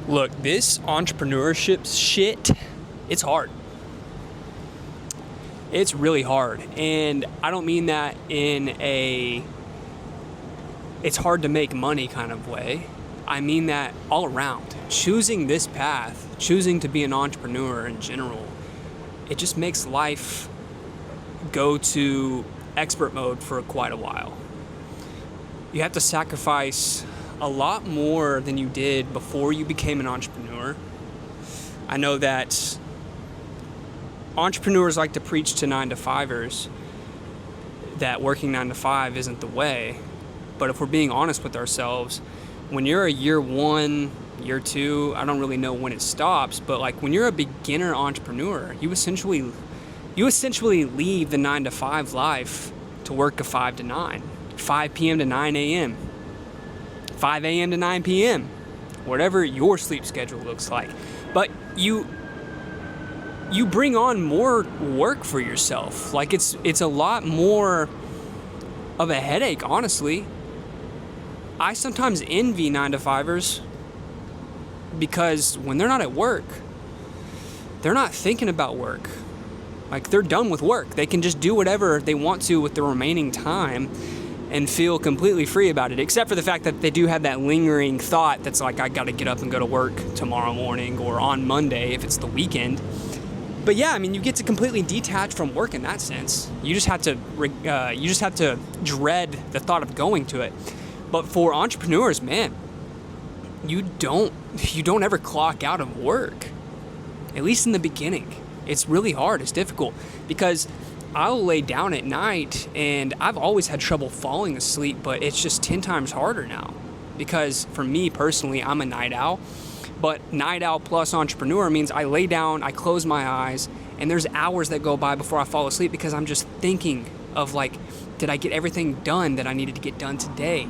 Look, this entrepreneurship shit, it's hard. It's really hard. And I don't mean that in a it's hard to make money kind of way. I mean that all around. Choosing this path, choosing to be an entrepreneur in general, it just makes life go to expert mode for quite a while. You have to sacrifice a lot more than you did before you became an entrepreneur. I know that entrepreneurs like to preach to 9-to-5ers that working 9 to 5 isn't the way. But if we're being honest with ourselves, when you're a year 1, year 2, I don't really know when it stops, but like when you're a beginner entrepreneur, you essentially leave the 9 to 5 life to work a 5 to 9, 5 p.m. to 9 a.m., 5 a.m. to 9 p.m., whatever your sleep schedule looks like. But you bring on more work for yourself. Like it's a lot more of a headache, honestly. I sometimes envy 9-to-5ers because when they're not at work, they're not thinking about work. Like they're done with work. They can just do whatever they want to with the remaining time and feel completely free about it, except for the fact that they do have that lingering thought that's like, I gotta get up and go to work tomorrow morning or on Monday if it's the weekend. But yeah, I mean, you get to completely detach from work in that sense. You just have to dread the thought of going to it. But for entrepreneurs, man, you don't ever clock out of work. At least in the beginning. It's really hard. It's difficult because I'll lay down at night and I've always had trouble falling asleep, but it's just 10 times harder now. Because for me personally, I'm a night owl. But night owl plus entrepreneur means I lay down, I close my eyes, and there's hours that go by before I fall asleep because I'm just thinking of like, did I get everything done that I needed to get done today?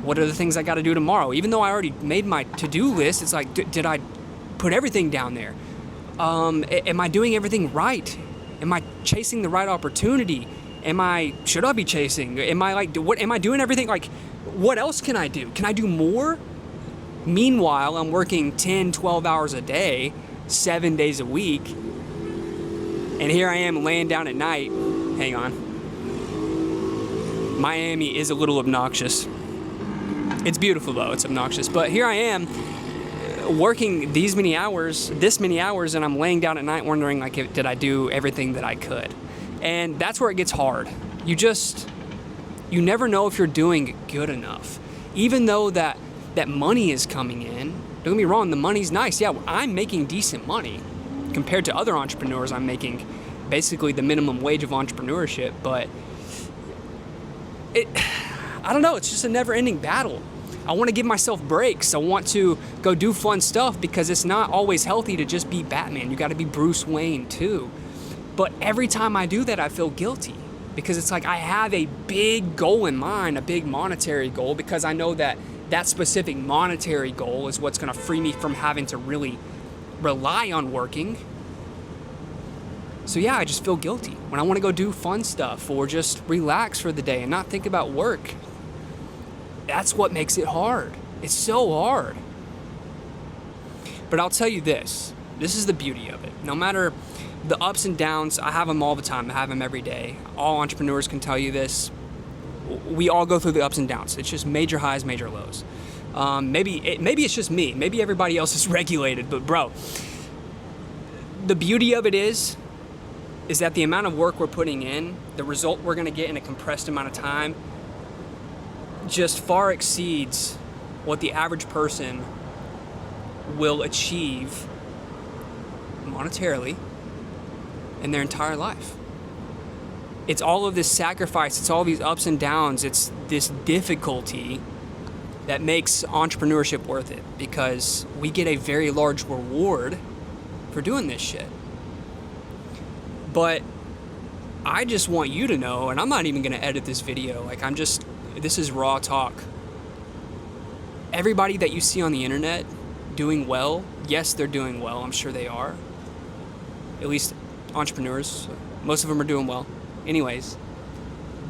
What are the things I got to do tomorrow? Even though I already made my to-do list, it's like, did I put everything down there? Am I doing everything right? Am I chasing the right opportunity? Should I be chasing? Am I doing everything? Like, what else can I do? Can I do more? Meanwhile, I'm working 10, 12 hours a day, 7 days a week. And here I am laying down at night. Hang on. Miami is a little obnoxious. It's beautiful though, it's obnoxious. But here I am working this many hours, and I'm laying down at night wondering like, did I do everything that I could? And that's where it gets hard. You never know if you're doing good enough. Even though that money is coming in, don't get me wrong, the money's nice. Yeah, I'm making decent money. Compared to other entrepreneurs, I'm making basically the minimum wage of entrepreneurship, but I don't know, it's just a never-ending battle. I want to give myself breaks. I want to go do fun stuff because it's not always healthy to just be Batman. You got to be Bruce Wayne too. But every time I do that, I feel guilty because it's like I have a big goal in mind, a big monetary goal, because I know that specific monetary goal is what's going to free me from having to really rely on working. So yeah, I just feel guilty when I want to go do fun stuff or just relax for the day and not think about work. That's what makes it hard. It's so hard. But I'll tell you this is the beauty of it. No matter the ups and downs, I have them all the time. I have them every day. All entrepreneurs can tell you this. We all go through the ups and downs. It's just major highs, major lows. Maybe it's just me. Maybe everybody else is regulated. But bro, the beauty of it is that the amount of work we're putting in, the result we're going to get in a compressed amount of time, just far exceeds what the average person will achieve monetarily in their entire life. It's all of this sacrifice, it's all these ups and downs, it's this difficulty that makes entrepreneurship worth it because we get a very large reward for doing this shit. But I just want you to know, and I'm not even going to edit this video, like this is raw talk. Everybody that you see on the internet doing well, yes, they're doing well, I'm sure they are. At least entrepreneurs, most of them are doing well. Anyways,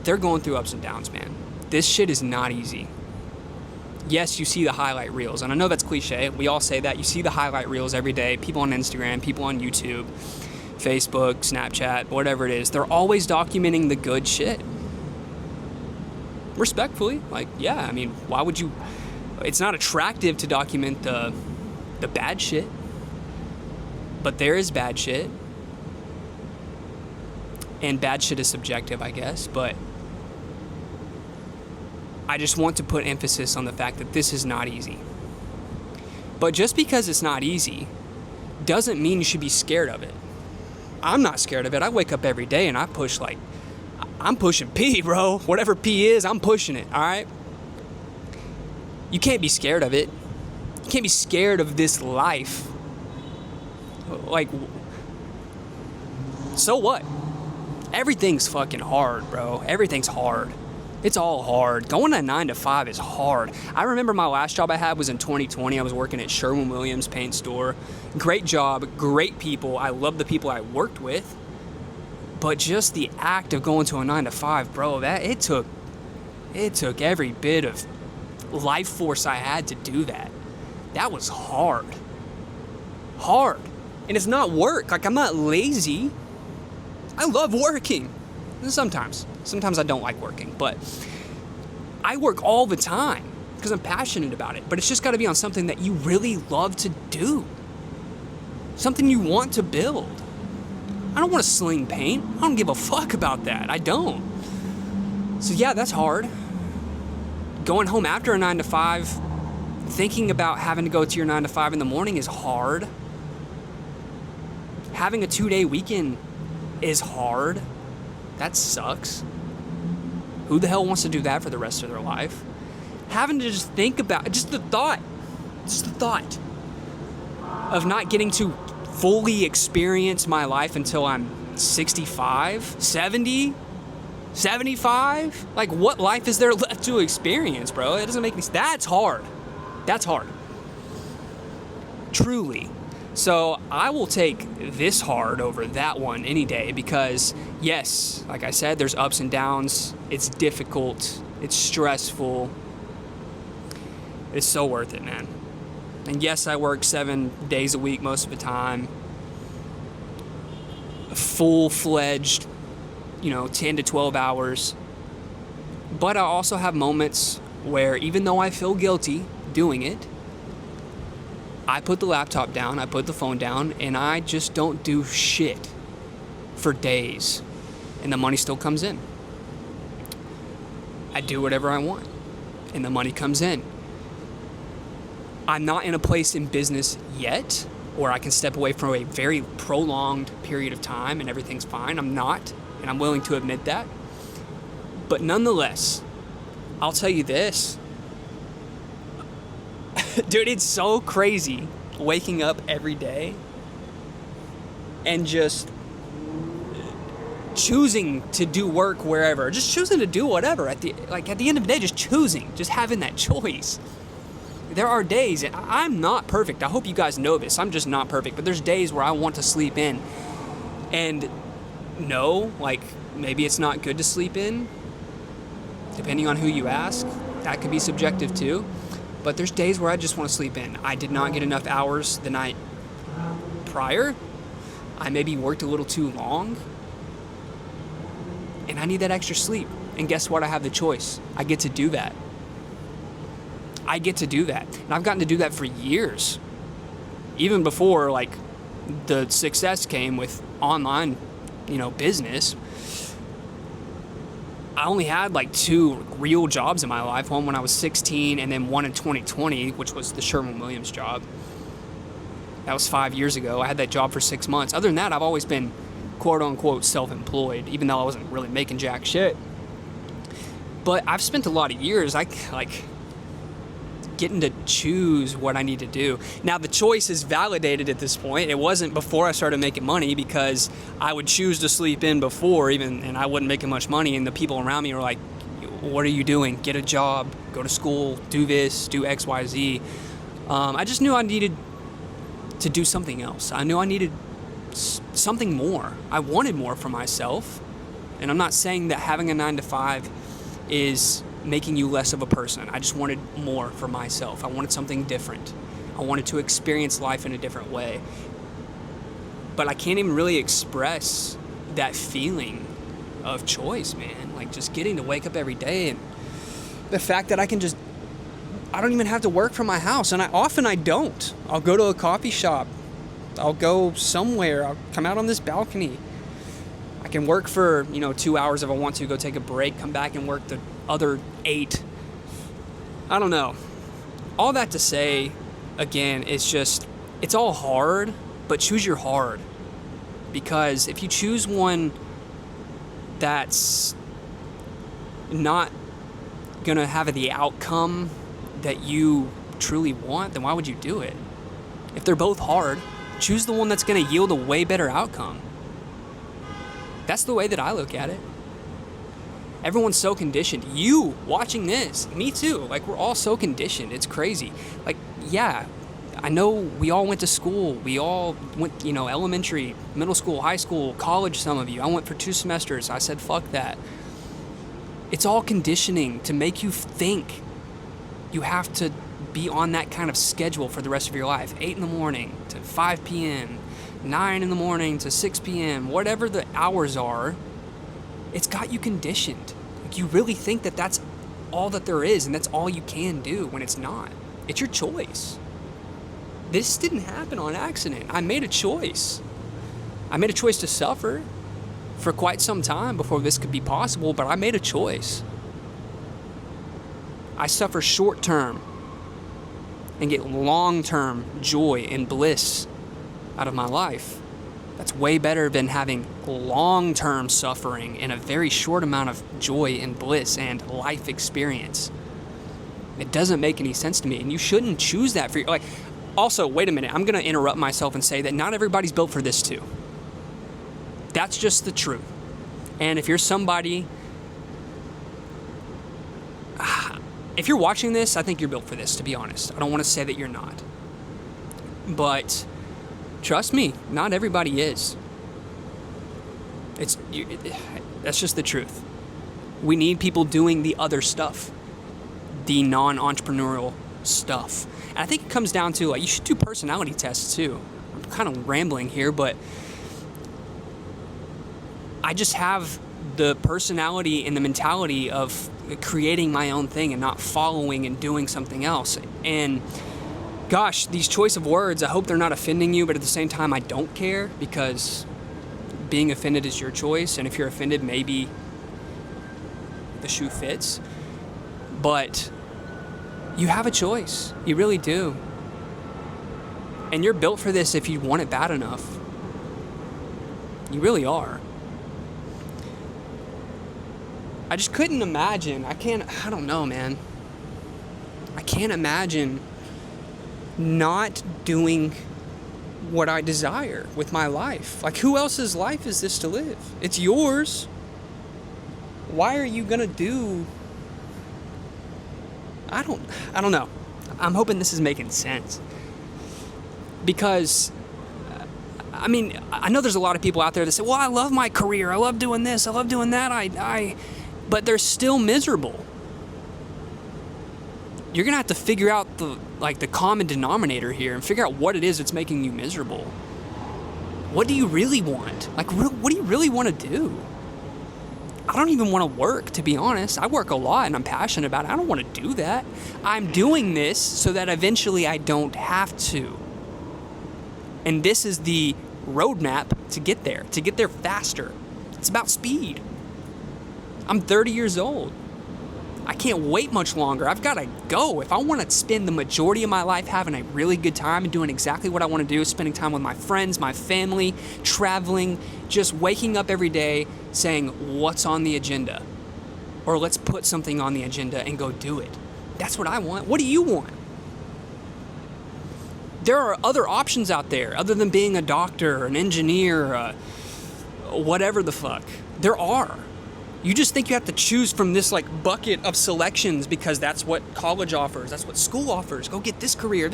they're going through ups and downs, man. This shit is not easy. yes, you see the highlight reels. And I know that's cliche. We all say that. You see the highlight reels every day. People on Instagram, people on YouTube, Facebook, Snapchat, whatever it is. They're always documenting the good shit. Respectfully. Like, yeah, I mean, why would you... It's not attractive to document the bad shit. But there is bad shit. And bad shit is subjective, I guess. But I just want to put emphasis on the fact that this is not easy. But just because it's not easy doesn't mean you should be scared of it. I'm not scared of it. I wake up every day and I push like, I'm pushing P, bro. Whatever P is, I'm pushing it, all right? You can't be scared of it. You can't be scared of this life. Like, so what? Everything's fucking hard, bro. Everything's hard. It's all hard. Going to 9 to 5 is hard. I remember my last job I had was in 2020. I was working at Sherwin-Williams paint store. Great job, great people. I love the people I worked with. But just the act of going to a 9 to 5, bro, it took every bit of life force I had to do that. That was hard. Hard. And it's not work. Like, I'm not lazy. I love working. Sometimes I don't like working, but I work all the time because I'm passionate about it. But it's just got to be on something that you really love to do, something you want to build. I don't want to sling paint. I don't give a fuck about that. I don't. So yeah, that's hard. Going home after a 9 to 5, thinking about having to go to your 9 to 5 in the morning is hard. Having a 2-day weekend is hard. That sucks. Who the hell wants to do that for the rest of their life? Having to just think about, just the thought of not getting to fully experience my life until I'm 65, 70, 75? Like, what life is there left to experience, bro? It doesn't make me... That's hard. That's hard. Truly. So I will take this hard over that one any day because, yes, like I said, there's ups and downs. It's difficult. It's stressful. It's so worth it, man. And yes, I work 7 days a week most of the time. Full-fledged, 10 to 12 hours. But I also have moments where even though I feel guilty doing it, I put the laptop down, I put the phone down, and I just don't do shit for days. And the money still comes in. I do whatever I want, and the money comes in. I'm not in a place in business yet where I can step away from a very prolonged period of time and everything's fine. I'm not, and I'm willing to admit that. But nonetheless, I'll tell you this. Dude, it's so crazy waking up every day and just choosing to do work wherever, just choosing to do whatever at the end of the day, just having that choice. There are days, and I'm not perfect. I hope you guys know this. I'm just not perfect, but there's days where I want to sleep in. And no, maybe it's not good to sleep in, depending on who you ask. That could be subjective too. But there's days where I just want to sleep in. I did not get enough hours the night prior. I maybe worked a little too long. And I need that extra sleep. And guess what? I have the choice. I get to do that. And I've gotten to do that for years. Even before, the success came with online, business. I only had 2 real jobs in my life. One when I was 16 and then one in 2020, which was the Sherwin-Williams job. That was 5 years ago. I had that job for 6 months. Other than that, I've always been quote unquote self-employed, even though I wasn't really making jack shit. But I've spent a lot of years getting to choose what I need to do. Now the choice is validated at this point. It wasn't before I started making money because I would choose to sleep in before and I wasn't making much money and the people around me were like, what are you doing? Get a job, go to school, do this, do X, Y, Z. I just knew I needed to do something else. I knew I needed something more. I wanted more for myself. And I'm not saying that having a 9 to 5 is making you less of a person. I just wanted more for myself. I wanted something different. I wanted to experience life in a different way. But I can't even really express that feeling of choice, man. Like just getting to wake up every day, and the fact that I don't even have to work from my house. And I don't. I'll go to a coffee shop. I'll go somewhere. I'll come out on this balcony. I can work for, 2 hours if I want to, go take a break, come back and work the other 8. I don't know. All that to say, again, it's all hard, but choose your hard. Because if you choose one that's not going to have the outcome that you truly want, then why would you do it? If they're both hard, choose the one that's going to yield a way better outcome. That's the way that I look at it. Everyone's so conditioned. You watching this, me too. Like, we're all so conditioned. It's crazy. Like, yeah, I know we all went to school. We all went, elementary, middle school, high school, college, some of you. I went for 2 semesters. I said, fuck that. It's all conditioning to make you think you have to be on that kind of schedule for the rest of your life. 8 in the morning to 5 p.m., 9 in the morning to 6 p.m., whatever the hours are, it's got you conditioned. Like, you really think that that's all that there is and that's all you can do, when it's not. It's your choice. This didn't happen on accident. I made a choice. I made a choice to suffer for quite some time before this could be possible, but I made a choice. I suffer short term and get long-term joy and bliss out of my life. That's way better than having long-term suffering and a very short amount of joy and bliss and life experience. It doesn't make any sense to me, and you shouldn't choose that for you. Like, also, wait a minute, I'm going to interrupt myself and say that not everybody's built for this too. That's just the truth. And if you're somebody, if you're watching this, I think you're built for this, to be honest. I don't want to say that you're not. But trust me, not everybody is. That's just the truth. We need people doing the other stuff, the non-entrepreneurial stuff. And I think it comes down to, you should do personality tests too. I'm kind of rambling here, but I just have the personality and the mentality of creating my own thing and not following and doing something else. And gosh, these choice of words, I hope they're not offending you, but at the same time, I don't care, because being offended is your choice. And if you're offended, maybe the shoe fits. But you have a choice. You really do. And you're built for this if you want it bad enough. You really are. I just couldn't imagine. I don't know, man. I can't imagine not doing what I desire with my life. Like, who else's life is this to live? It's yours. Why are you gonna do... I don't know. I'm hoping this is making sense. Because, I know there's a lot of people out there that say, well, I love my career. I love doing this. I love doing that. But they're still miserable. You're going to have to figure out the common denominator here and figure out what it is that's making you miserable. What do you really want? What do you really want to do? I don't even want to work, to be honest. I work a lot and I'm passionate about it. I don't want to do that. I'm doing this so that eventually I don't have to. And this is the roadmap to get there faster. It's about speed. I'm 30 years old. I can't wait much longer. I've got to go. If I want to spend the majority of my life having a really good time and doing exactly what I want to do, spending time with my friends, my family, traveling, just waking up every day saying, what's on the agenda? Or let's put something on the agenda and go do it. That's what I want. What do you want? There are other options out there other than being a doctor, an engineer, whatever the fuck. There are. You just think you have to choose from this bucket of selections because that's what college offers, that's what school offers. Go get this career.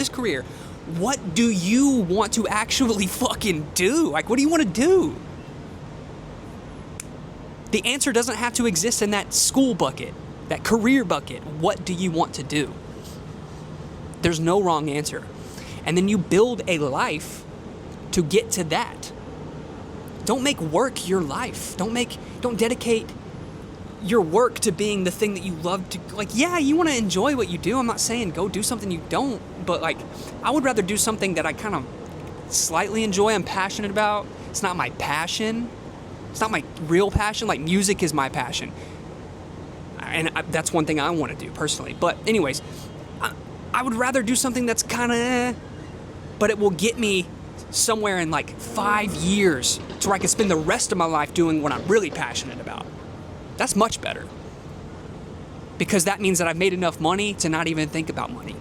What do you want to actually fucking do? What do you want to do? The answer doesn't have to exist in that school bucket. that career bucket. What do you want to do? There's no wrong answer. And then you build a life to get to that. Don't make work your life. Don't dedicate your work to being the thing that you love to, like, yeah, you want to enjoy what you do. I'm not saying go do something you don't, but like, I would rather do something that I kind of slightly enjoy, I'm passionate about. It's not my passion. It's not my real passion. Like, music is my passion. And that's one thing I want to do personally. But anyways, I would rather do something that's kind of, but it will get me somewhere in like 5 years to where I can spend the rest of my life doing what I'm really passionate about. That's much better. Because that means that I've made enough money to not even think about money.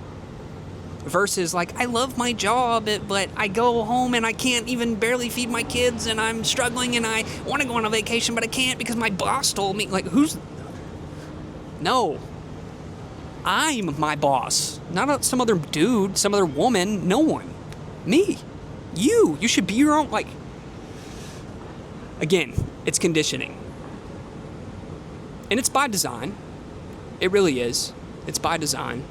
Versus like, I love my job, but I go home and I can't even barely feed my kids and I'm struggling and I want to go on a vacation, but I can't because my boss told me. Like, no. I'm my boss. Not some other dude, some other woman, no one. Me. You should be your own, like, again, it's conditioning. And it's by design. It really is. It's by design.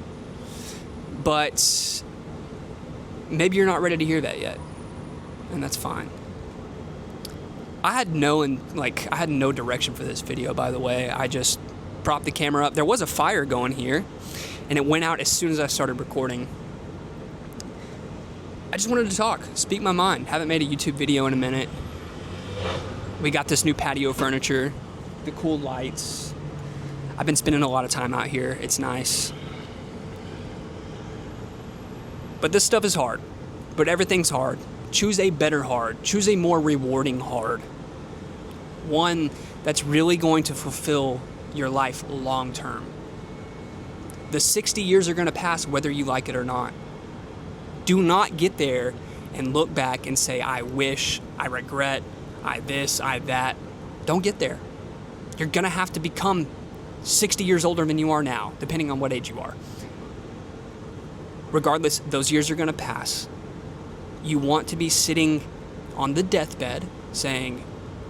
But maybe you're not ready to hear that yet. And that's fine. I had no direction for this video, by the way. I just propped the camera up. There was a fire going here, and it went out as soon as I started recording. I just wanted to talk, speak my mind. Haven't made a YouTube video in a minute. We got this new patio furniture, the cool lights. I've been spending a lot of time out here. It's nice. But this stuff is hard. But everything's hard. Choose a better hard. Choose a more rewarding hard. One that's really going to fulfill your life long term. The 60 years are going to pass whether you like it or not. Do not get there and look back and say, I wish, I regret, I this, I that. Don't get there. You're going to have to become 60 years older than you are now, depending on what age you are. Regardless, those years are going to pass. You want to be sitting on the deathbed saying,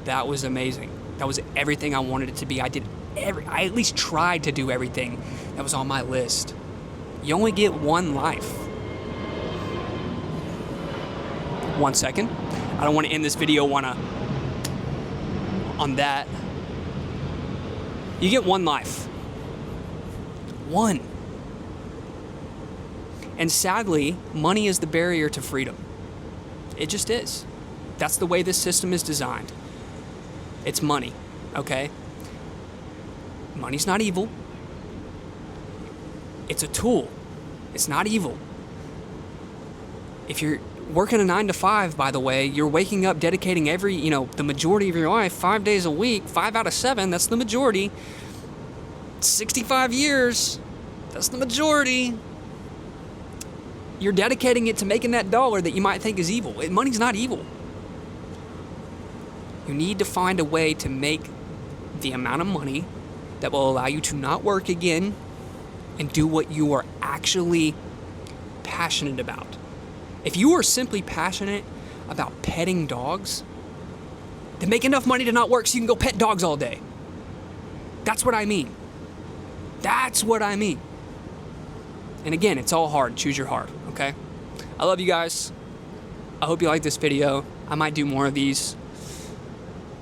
that was amazing. That was everything I wanted it to be. I at least tried to do everything that was on my list. You only get one life. 1 second. I don't want to end this video on that. You get one life. One. And sadly, money is the barrier to freedom. It just is. That's the way this system is designed. It's money, okay? Money's not evil. It's a tool. It's not evil. If you're working a 9 to 5, by the way, you're waking up, dedicating the majority of your life, 5 days a week, 5 out of 7, that's the majority. 65 years, that's the majority. You're dedicating it to making that dollar that you might think is evil. Money's not evil. You need to find a way to make the amount of money that will allow you to not work again and do what you are actually passionate about. If you are simply passionate about petting dogs, then make enough money to not work so you can go pet dogs all day. That's what I mean. That's what I mean. And again, it's all hard. Choose your heart, okay? I love you guys. I hope you like this video. I might do more of these.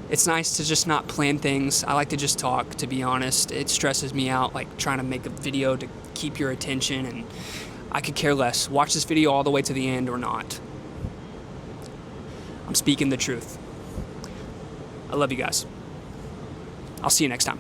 It's nice to just not plan things. I like to just talk, to be honest. It stresses me out, like trying to make a video to keep your attention, and I could care less. Watch this video all the way to the end or not. I'm speaking the truth. I love you guys. I'll see you next time.